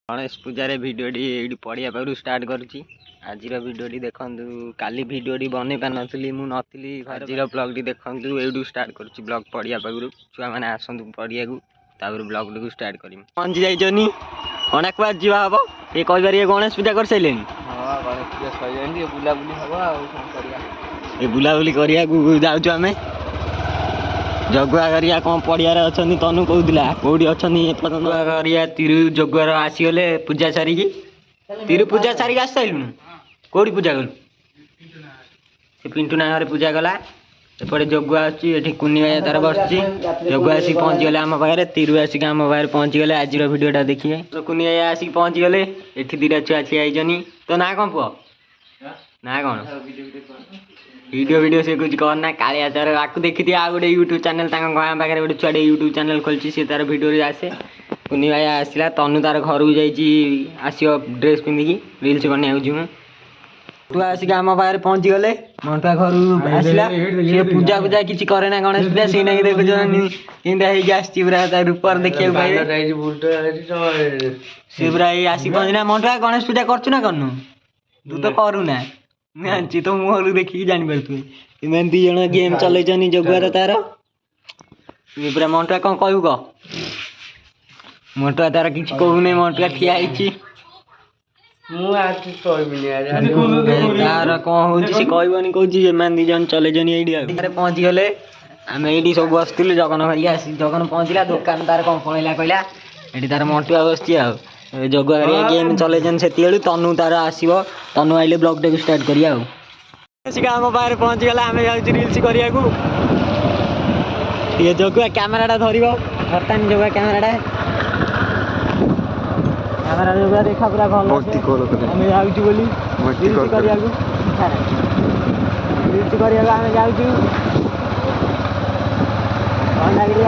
गणेश पूजा video पढ़िया पाखु start करुच्ची। आज video देखु काली भिडियो बन पार नी मुझे आज ब्लॉग देखु यू स्टार्ट करुच्ची। ब्लॉग पढ़िया पाखु छुआ मैंने आसतु पढ़िया ब्लॉग टी स्टार्ट कर पहुँची जाइनी अना कुआर जा हम ये कहीपर गणेश पूजा कर सारे गणेश पूजा सर बुलाबुली हम ये बुलाबुली करा जाऊँ आम जगुआ करिया कौन पड़ियार अच्छा तनु कहला कौटी अच्छा करिया तिरु जगुआर आसीगले पूजा सारिकी तिरु पूजा सारिक आस सारूँ कौटी पूजा कलु से पिंटू ना घरे पूजा कला एपटे जगुआ आसी कुनी भाई तार बस जगुआ आसिक पहुँची गले आम पाखे तिरु आसिक आम पाखे पहुँची गले आज भिडियोटा देखिए कुनी भाई आसिक पहुँची गले ये दीटा छुआ ठियाई तो ना कौन पुआ ना कौन वीडियो से कुछ करना कालिया तार आपको देखी थी आ गोटे यूट्यूब चैनल गाँ पाखे गोटे छुआ यूट्यूब चैनल खोली सी तार भिडियो आसे कुनी भाई आसला तनु तार घर को जासो ड्रेस पिंधिकी रिल्स बनाया तू आसिक आम पाखे पहुँची गले मंटुआ घर आसला सी पूजा पूजा किसी करे ना गणेश पूजा सी ना देखुन आसी पूरा रूपर देखा सी पूरा आसिक पहुँचना मंटुआ गणेश पूजा करना करनु तू तो करूना मुझे तो मुहर देखिए जापर दी जन गेम चल जगुआर तार पूरा मंटुआ कौन कहू कह मंटुआ तार कि कहूना मंटुआ ठिया तार कौन हो कहबनी कौन दी जन चल पहुँची गले आम ये सब बसलु जगन भाई जगन पहुँचला दुकान तार कौन पलैला कहला ये तार मंटुआ बस जगुआ गेम चल से तनु तार आसो तनु आइले ब्लॉग टा स्टार्ट करिया आम पाखे पहुँची गला आम जाऊँ रिल्स करिया ये जगुआ कैमेराटा धर बर्तमान जगुआ कैमेराटा जगुआ देखा पूरा भल आम जाऊँ रिल्स करिया आम जाऊँ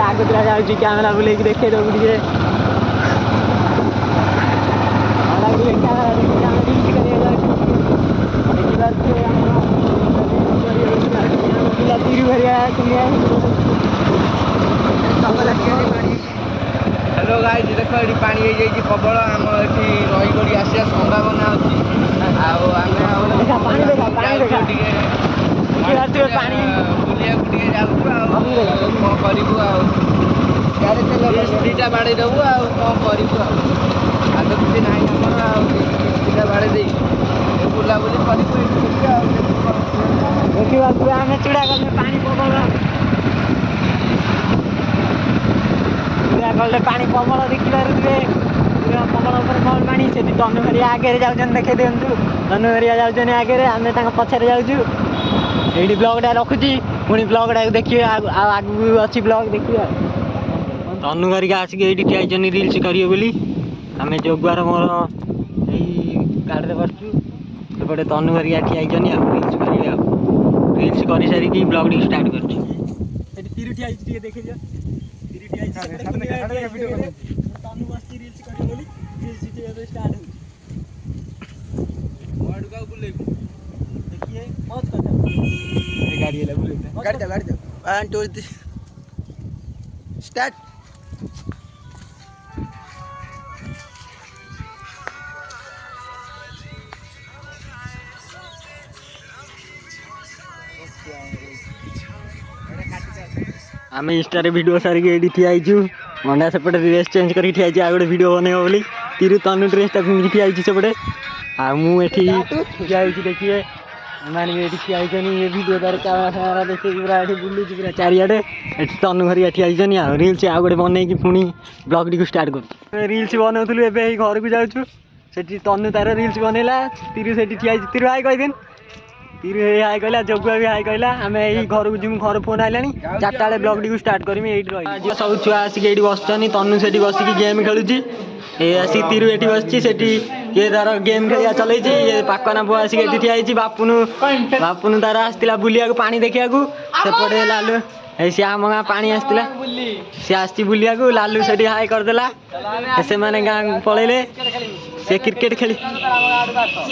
आगे जाऊँ कैमेरा बुले देखे दो हेलो गाइस देख ये पानी हो जाए प्रबल आम ये रही आसा संभावना अच्छी बुलिया बाड़े देवु कौन करूँ आगे किसी ना आमर बाड़े दे बुलाबुली देखा आम चूड़ा कले पानी प्रबल चूड़ा पानी प्रबल देखी पारे प्रबल भल पानी से तनु हरी आगे जाऊँ देखे दिंतु तनु हरिया जाऊँ आगे आम पछारे जाऊँ ये ब्लॉगटा रखुची पुणी ब्लॉगटा देखिए आगू अच्छी ब्लॉग देखिए तनु हरिका आसिक ये ठिया रिल्स करिए बोली आम जगुआर मोर गाड़ी बसुपटे तनु हरिका ठिया रिल्स करेंगे रिल्स कर सारिकी ब्लॉग टी स्टार्ट कर स्टार्ट आम इंस्टा भिडियो सारिक ठियाचु मंडा सेपटे ड्रेस चेंज कर ठिया गोटे भिडियो बन बोली तिरु तनु ड्रेसटा पिंधि ठिया सेपटे मुझे देखिए मैंने ठिया ये भिडियो तार कैमेरा देखिए पूरा बुलूँ पूरा चारिड़े तनु हरिया ठिया रिल्स आ गए बनई पुणी ब्लॉग टी स्टार्ट कर रिल्स बनाऊलु ए घर को जाऊँ से तनु तार रिल्स बनैला तिरु से ठिया तिरु हाई कहीदेन तिरु हाई कहला जगुआ भी हाई कहला आम यही घर को जीव घर फोन आइलानी 4टा बेले ब्लॉग टी स्टार्ट करमी ये सब छुआ आसिक ये बस तनु से बसिक गेम खेलुची ये आसिक तिरु ये बस ये तार गेम खेलिया चलई ये पाकना पुआ आसिक ये ठिया बापुनु तार आसला बुलिया पानी देखा सेपटे लालू सी आम गाँ पानी आसला सी आसी बुलिया लालू से हाई करदेला से मैंने गाँ पलैले से क्रिकेट खेली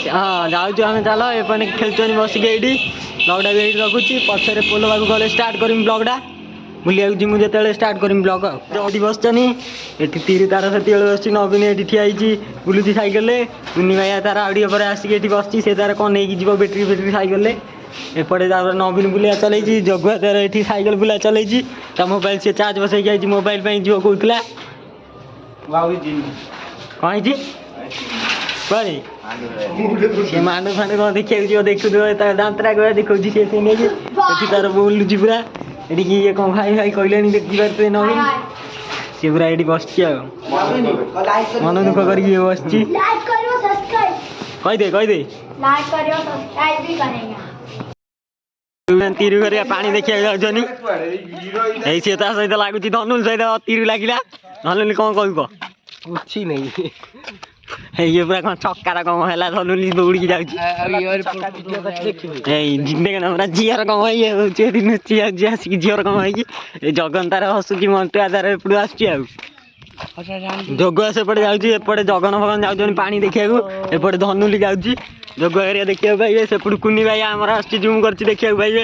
हाँ जाऊँ आम चल ये खेलुन बसिक ये ब्लॉगटा भी रखुची पचर पोल बाबू गले स्टार्ट करमी ब्लॉगटा ବୁଲିବାକୁ ଯିମୁ ଯେତେବେଳେ ଷ୍ଟାର୍ଟ କରିମି ବ୍ଲଗ ଆଉ ଏଠି ବସିଛନି ଏଠି ତିରି ତାର ସେତେବେଳେ ବସିଛି ନବୀନ ଏଠି ଠିଆ ହେଇଛି ବୁଲୁଛି ସାଇକେଲରେ କୁନି ଭାଇଆ ତାର ଆଉ ଟିକେ ପରେ ଆସିକି ଏଠି ବସିଛି ସେ ତାର କ'ଣ ନେଇକି ଯିବ ବ୍ୟାଟେରୀ ଫେଟେରୀ ସାଇକେଲରେ ଏପଟେ ତାପରେ ନବୀନ ବୁଲିଆ ଚଲେଇଛି ଜଗୁଆ ତାର ଏଠି ସାଇକେଲ ବୁଲା ଚଲେଇଛି ତା ମୋବାଇଲ ସେ ଚାର୍ଜ ବସେଇକି ଆଇଛି ମୋବାଇଲ ପାଇଁ ଯିବ କହୁଥିଲା କ'ଣ ହେଇଛି କୁଆଡ଼େ ସେ ମାଣ୍ଡୁ ଫାଣ୍ଡୁ କ'ଣ ଦେଖିବାକୁ ଯିବ ଦେଖୁଥିବ ତା ଦାନ୍ତରା ଗୁଡ଼ା ଦେଖାଉଛି ସେ ନେଇକି ଏଠି ତାର ବୁଲୁଛି ପୁରା ଏଠିକି ଇଏ କ'ଣ ଭାଇ ଭାଇ କହିଲେଣି ଦେଖିପାରୁଥିବେ ନବୀନ ସେ ପୁରା ଏଠି ବସିଛି ଆଉ ମନ ଦୁଃଖ କରିକି ଇଏ ବସିଛି କହିଦେ ତିରୁ ଘରିଆ ପାଣି ଦେଖିବାକୁ ଯାଉଛନ୍ତି ଏଇ ସିଏ ତା ସହିତ ଲାଗୁଛି ଧନୁଲ ସହିତ ତିରୁ ଲାଗିଲା ଧନୁଲି କ'ଣ କହିବ କିଛି ନାହିଁ ଇଏ ପୁରା କ'ଣ ଛକାର କ'ଣ ହେଲା ଧନୁଲି ଦୌଡ଼ିକି ଯାଉଛି ଏଇ ପୁରା ଝିଅର କ'ଣ ଇଏ ହେଉଛି ଏଠି ନୁଚି ଯାଉଛି ଆସିକି ଝିଅର କ'ଣ ହେଇକି ଏଇ ଜଗନ ତାର ହସୁଛି ମଣ୍ଟୁଆ ତାର ଏପଟୁ ଆସୁଛି ଆଉ ଜଗୁଆ ସେପଟେ ଯାଉଛି ଏପଟେ ଜଗନ ଫଗନ ଯାଉଛନ୍ତି ପାଣି ଦେଖିବାକୁ ଏପଟେ ଧନୁଲି ଯାଉଛି ଜଗୁଆ ଏରିଆ ଦେଖିବାକୁ ପାଇବେ ସେପଟୁ କୁନି ଭାଇ ଆମର ଆସୁଛି ଜୁମ୍ କରୁଛି ଦେଖିବାକୁ ପାଇବେ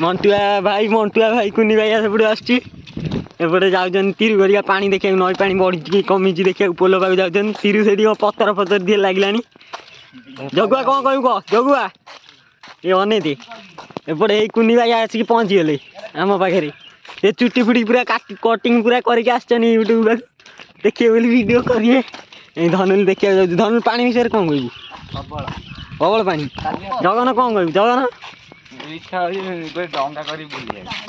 ମଣ୍ଟୁଆ ଭାଇ କୁନି ଭାଇଆ ସେପଟୁ ଆସୁଛି ଏପଟେ ଯାଉଛନ୍ତି ତିରୁ ଘରିକା ପାଣି ଦେଖିବାକୁ ନଈ ପାଣି ବଢ଼ିଛି କି କମିଛି ଦେଖିବାକୁ ପୋଲ ପାଖକୁ ଯାଉଛନ୍ତି ତିରୁ ସେଠି ପଥର দিয়ে ଲାଗିଲାଣି ଜଗୁଆ କ'ଣ କହିବୁ କହ ଜଗୁଆ ଏ ଅନେଇତେ ଏପଟେ ଏଇ କୁନି ଭାଇ ଆସିକି ପହଞ୍ଚିଗଲେ ଆମ ପାଖରେ ସେ ଚୁଟି ଫୁଟି ପୁରା କଟିଂ ପୁରା କରିକି ଆସିଛନ୍ତି ୟୁଟ୍ୟୁବ ଦେଖିବେ ବୋଲି ଭିଡ଼ିଓ କରିବେ ଏଇ ଧନୁଲି ଦେଖିବାକୁ ଯାଉଛି ଧନୁଲି ପାଣି ବିଷୟରେ କ'ଣ କହିବୁ ପ୍ରବଳ ପାଣି ଜଗନ କ'ଣ କହିବୁ ଜଗନ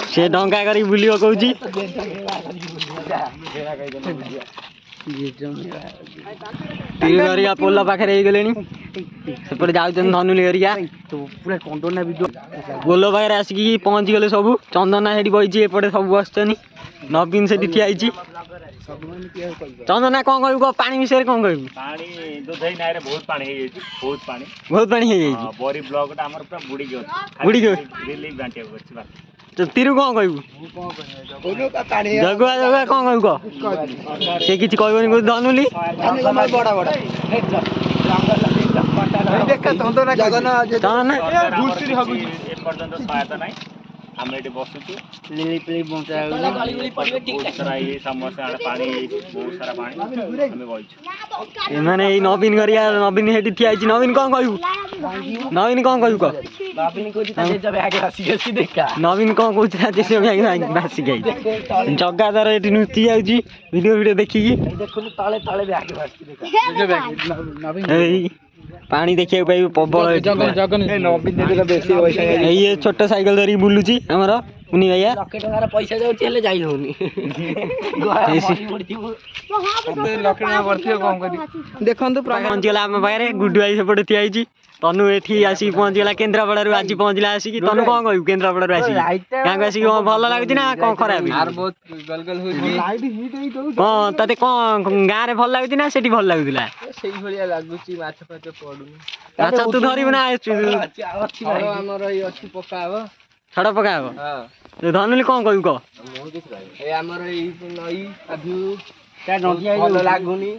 ସେ ଡଙ୍ଗା କରି ବୁଲିବ କହୁଛି ତିରୁ ଘରିକା ପୋଲ ପାଖରେ ହେଇଗଲେଣି ସେପଟେ ଯାଉଛନ୍ତି ଧନୁଲି ଘରିକା ପୋଲ ପାଖରେ ଆସିକି ପହଞ୍ଚିଗଲେ ସବୁ ଚନ୍ଦନା ସେଠି ବଇଛି ଏପଟେ ସବୁ ବସିଛନ୍ତି ନବୀନ ସେଠି ଠିଆ ହେଇଛି ଚନ୍ଦନା କ'ଣ କହିବୁ କହ ପାଣି ବିଷୟରେ କ'ଣ କହିବୁ ବହୁତ ପାଣି ହେଇଯାଇଛି ତିରୁ କ'ଣ କହିବୁ ଜଗୁଆ କ'ଣ କହିବୁ କହ ସେ କିଛି କହିବନି କହୁଛି ଧନୁଲି ଆମେ ଏଠି ବସୁଛୁ ଏମାନେ ଏଇ ନବୀନ ଘରିଆ ନବୀନ ସେଠି ଠିଆ ହେଇଛି ନବୀନ କ'ଣ କହିବୁ ନବୀନ କ'ଣ କହିବୁ କହ ନବୀନ କ'ଣ କହୁଛି ଭାସିକି ଆଇଛି ଜଗା ତାର ଏଠି ନୁଚି ଯାଉଛି ଭିଡ଼ିଓ ଦେଖିକି ଏଇ ପାଣି ଦେଖିବାକୁ ପାଇବୁ ପ୍ରବଳ ଏଇ ଛୋଟ ସାଇକେଲ ଧରିକି ବୁଲୁଛି ଆମର କୁନି ଭାଇଆ ପଇସା ଯାଉଛି ହେଲେ ଯାଇ ହଉନି ଦେଖନ୍ତୁ ପହଞ୍ଚିଗଲା ଆମ ପାଖରେ ଗୁଡୁ ଭାଇ ସେପଟେ ଠିଆ ହେଇଛି ତନୁ ଏଠି ଆସିକି ପହଞ୍ଚିଗଲା କେନ୍ଦ୍ରାପଡ଼ାରୁ ଆଜି ପହଞ୍ଚିଲା ଆସିକି ତନୁ କ'ଣ କହିବୁ କେନ୍ଦ୍ରାପଡ଼ାରୁ ଆସିକି ଗାଁକୁ ଆସିକି କ'ଣ ଭଲ ଲାଗୁଛି ନା କ'ଣ ଖରାପ କ'ଣ ତତେ କ'ଣ ଗାଁରେ ଭଲ ଲାଗୁଛି ନା ସେଠି ଭଲ ଲାଗୁଥିଲା ସେଇଭଳିଆ ଲାଗୁଛି ମାଛ ଫାଛ ପଡୁନି ମାଛ ତୁ ଧରିବୁ ନା ଆମର ଏଇ ଅଛି ପକା ହବ ଛଡ଼ ପକା ହବ ଧନୁଲି କ'ଣ କହିବୁ କହ ଆମର ଏଇ ନଈ ଭଲ ଲାଗୁନି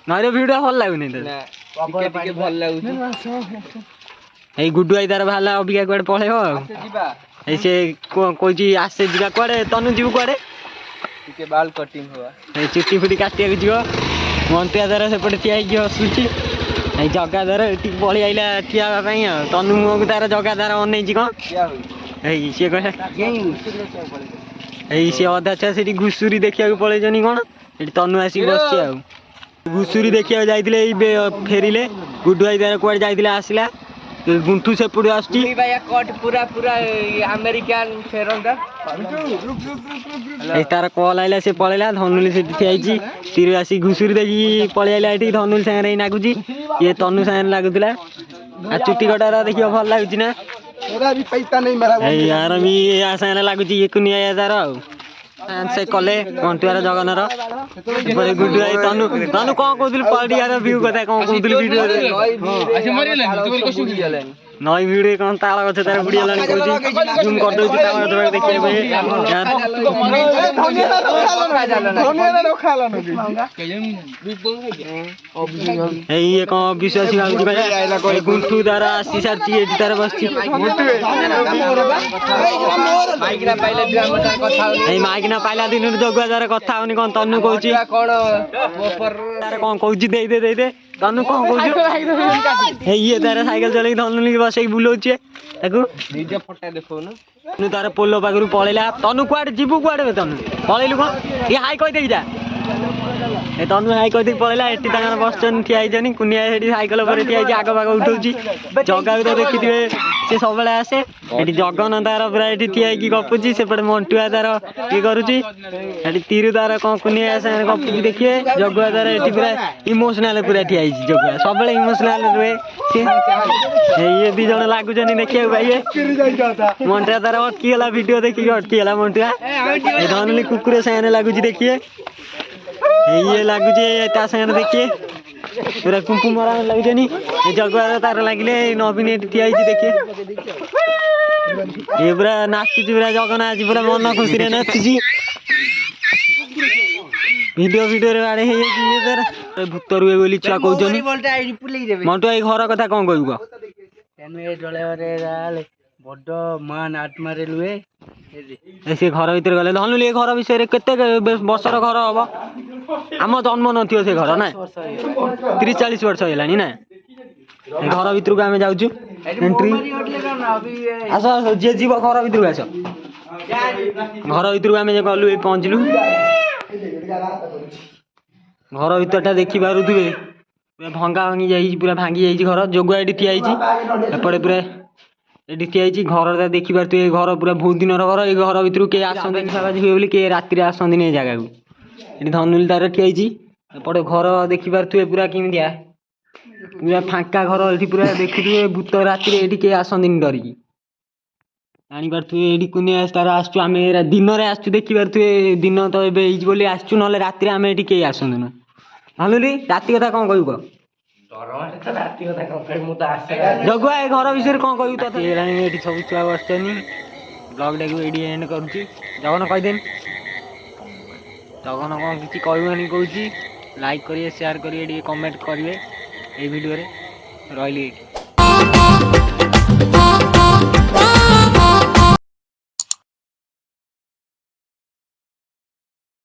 ନଈର ଭିଡ଼ିଓ ଭଲ ଲାଗୁନି ଟିକେ ଭଲ ଲାଗୁଛି ଏଇ ଗୁଡୁ ଭାଇ ତାର ବାହାରିଲା ଅବିକା କୁଆଡେ ପଳେଇବ ଆଉ ଏଇ ସେ କହୁଛି ଆସେ ଯିବା କୁଆଡେ ତନୁ ଯିବୁ କୁଆଡେ ଟିକେ ବାଲ କଟିଂ ହବା ଏଇ ଚୁଟି ଫୁଟି କାଟିବାକୁ ଯିବ ମଣ୍ଟୁଆ ତାର ସେପଟେ ଠିଆ ହେଇକି ହସୁଛି ଏଇ ଜଗା ତାର ଏଠିକି ପଳେଇ ଆଇଲା ଠିଆ ହେବା ପାଇଁ ଆଉ ତନୁ ମୁହଁକୁ ତାର ଜଗା ତାର ଅନେଇଛି କ'ଣ ଏଇ ସିଏ କହିଲା ଏଇ ସିଏ ଅଧା ଛୁଆ ସେଠି ଘୁଷୁରୀ ଦେଖିବାକୁ ପଳେଇଛନ୍ତି କ'ଣ ଏଠି ତନୁ ଆସିକି ବସିଛି ଆଉ ଘୁଷୁରୀ ଦେଖିବାକୁ ଯାଇଥିଲେ ଏଇ ଫେରିଲେ ଗୁଡୁ ଭାଇ ତାର କୁଆଡେ ଯାଇଥିଲେ ଆସିଲା ଗୁଣ୍ଠୁ ସେପଟୁ ଆସୁଛି ଏଇ ତାର କଲ୍ ଆଇଲା ସେ ପଳେଇଲା ଧନୁଲି ସେଠି ଠିଆ ହେଇଛି ତିରୁ ଆସିକି ଘୁଷୁରୀ ଦେଖିକି ପଳେଇ ଆଇଲା ଏଠି ଧନୁଲି ସାଙ୍ଗରେ ଏଇ ନାଗୁଛି ଇଏ ତନୁ ସାଙ୍ଗରେ ଲାଗୁଥିଲା ଆଉ ଚୁଟି କଟାରା ଦେଖିବ ଭଲ ଲାଗୁଛି ନା ଏଇ ଆର ବି ୟା ସାଙ୍ଗରେ ଲାଗୁଛି ଇଏ କୁନି ଭାଇ ତାର ଆଉ ସେ କଲେ ମଣ୍ଟୁଆର ଜଗନର ଗୁଡୁ ଭାଇ ତନୁ କ'ଣ କହୁଥିଲୁ ପଡ଼ିଆର ଭିଉ କଥା କ'ଣ କହୁଥିଲୁ ଭିଡ଼ିଓରେ ନଈ ଭିଡିଓ କଣ ତାଳ ଗଛ ତାର ବୁଡି ଗଲାଣି କହୁଛି ଜୁମ୍ କରିଦଉଛି ତାଳ ଗଛ ପାଖରେ ଦେଖିବା ପାଇଁ ଏଇ କଣ ବିଶ୍ୱାସୀ ଭାବୁଛି ଭାଇ ଗୁଣ୍ଠୁ ତାର ଆସି ସାରିଛି ଏଠି ତାର ବସିଛି ଏଇ ମାଇକିନା ପାଇଲା ଦିନରୁ ଜଗୁଆ ତାର କଥା ହଉନି କଣ ତନୁ କହୁଛି ତାର କଣ କହୁଛି ଦେଇଦେ ତନୁ କଣ କହୁଛୁ ଇଏ ତାର ସାଇକେଲ ଚଲେଇକି ଧନୁ ବସେଇକି ବୁଲଉଛି ତାକୁ ନିଜ ଫଟା ଦେଖଉନ ତନୁ ତାର ପୋଲ ପାଖରୁ ପଳେଇଲା ତନୁ କୁଆଡେ ଯିବୁ କୁଆଡେ ତନୁ ପଳେଇଲୁ କଣ ଇଏ ହାଇ କହିଦେଇକି ଯା ଏ ତନୁ ହାଇ କହିଦେଇକି ପଳେଇଲା ଏଠି ତାଙ୍କର ବସିଛନ୍ତି ଠିଆ ହେଇଛନ୍ତି କୁନିଆ ସେଠି ସାଇକେଲ ଉପରେ ଠିଆ ହେଇଛି ଆଗ ପାଗ ଉଠଉଛି ଜଗାକୁ ତ ଦେଖିଥିବେ ସେ ସବୁବେଳେ ଆସେ ଏଠି ଜଗନ ତାର ପୁରା ଏଠି ଠିଆ ହେଇକି ଗପୁଛି ସେପଟେ ମଣ୍ଟୁଆ ତାର ଇଏ କରୁଛି ଏଠି ତିରୁ ତାର କଣ କୁନିଆ ସାଙ୍ଗରେ ଗପୁଛି ଦେଖିବେ ଜଗୁଆ ତାର ଏଠି ପୁରା ଇମୋସନାଲ ପୁରା ଠିଆ ହେଇଛି ଜଗୁଆ ସବୁବେଳେ ଇମୋସନାଲ ରୁହେ ଇଏ ଦି ଜଣ ଲାଗୁଛନ୍ତି ଦେଖିବାକୁ ପାଇବେ ମଣ୍ଟୁଆ ତାର ଅଟକିଗଲା ଭିଡିଓ ଦେଖିକି ଅଟକିଗଲା ମଣ୍ଟୁଆ ଏ ଧନୁଲି କୁକୁର ସାଙ୍ଗରେ ଲାଗୁଛି ଦେଖିବେ ଇଏ ଲାଗୁଛି ତା ସାଙ୍ଗରେ ଦେଖିବେ ପୁରା କୁମ୍ପୁ ମରା ଲାଗୁଛନ୍ତି ଏ ଜଗୁଆର ତାର ଲାଗିଲେ ନବୀନ ଏଠି ଠିଆ ହେଇଛି ଦେଖିବେ ଇଏ ପୁରା ନାଚୁଛି ପୁରା ଜଗନ ଆଜି ପୁରା ମନ ଖୁସିରେ ନାଚୁଛି ଭିଡିଓରେ ବାଡେ ହେଇଯାଇଛି ଇଏ ତାର ଭୂତ ରୁହେ ବୋଲି ଛୁଆ କହୁଛନ୍ତି ମଣ୍ଟୁଆ ଏଇ ଘର କଥା କଣ କହିବୁ କହ ବଡ ମାନ ଆତ୍ମାରେ ରୁହେ ସେ ଘର ଭିତରେ ଗଲେ ଧନୁଲି ଏ ଘର ବିଷୟରେ କେତେ ବର୍ଷର ଘର ହବ ଆମ ଜନ୍ମ ନଥିବ ସେ ଘର ନା 30-40 ବର୍ଷ ହେଲାଣି ନା ଏ ଘର ଭିତରକୁ ଆମେ ଯାଉଛୁ ଏଣ୍ଟ୍ରି ଆସ ଯିଏ ଯିବ ଘର ଭିତରକୁ ଆସ ଘର ଭିତରକୁ ଆମେ ଗଲୁ ଏଇ ପହଞ୍ଚିଲୁ ଘର ଭିତରଟା ଦେଖି ପାରୁଥିବେ ପୁରା ଭଙ୍ଗା ଭାଙ୍ଗି ଯାଇଛି ପୁରା ଭାଙ୍ଗି ଯାଇଛି ଘର ଜଗୁଆ ଏଠି ଠିଆ ହେଇଛି ଏପଟେ ପୁରା ଏଠି ଠିଆ ହେଇଛି ଘରଟା ଦେଖିପାରୁଥିବେ ଘର ପୁରା ବହୁତ ଦିନର ଘର ଏଇ ଘର ଭିତରୁ କେହି ଆସନ୍ତିନି ସାବାଜି ହୁଏ ବୋଲି କେହି ରାତିରେ ଆସନ୍ତିନି ଏ ଜାଗାକୁ ଏଠି ଧନୁଲି ତାର ଠିଆ ହେଇଛି ଏପଟେ ଘର ଦେଖିପାରୁଥିବେ ପୁରା କେମିତିଆ ପୁରା ଫାଙ୍କା ଘର ଏଠି ପୁରା ଦେଖିଥିବେ ଭୂତ ରାତିରେ ଏଠି କେହି ଆସନ୍ତିନି ଡରିକି ଜାଣିପାରୁଥିବେ ଏଇଠି କୁନିଆ ତାର ଆସୁଛୁ ଆମେ ଦିନରେ ଆସୁଛୁ ଦେଖିପାରୁଥିବେ ଦିନ ତ ଏବେ ହେଇଛି ବୋଲି ଆସୁଛୁ ନହେଲେ ରାତିରେ ଆମେ ଏଠି କେହି ଆସନ୍ତୁନୁ ଧନୁଲି ରାତି କଥା କଣ କହିବୁ କହ ଜଗୁଆ ଏ ଘର ବିଷୟରେ କଣ କହିବୁ ତତେ ଏଠି ସବୁ ଛୁଆ ବସିଛନ୍ତି ବ୍ଲଗଟାକୁ ଏଇଠି ଏଣ୍ଡ କରୁଛି ଜଗନ କହିଦେନି ଜଗନ କଣ କିଛି କହିବନି କହୁଛି ଲାଇକ୍ କରିବେ ସେୟାର କରିବେ ଟିକେ କମେଣ୍ଟ କରିବେ ଏଇ ଭିଡ଼ିଓରେ ରହିଲି ଏଇଠି।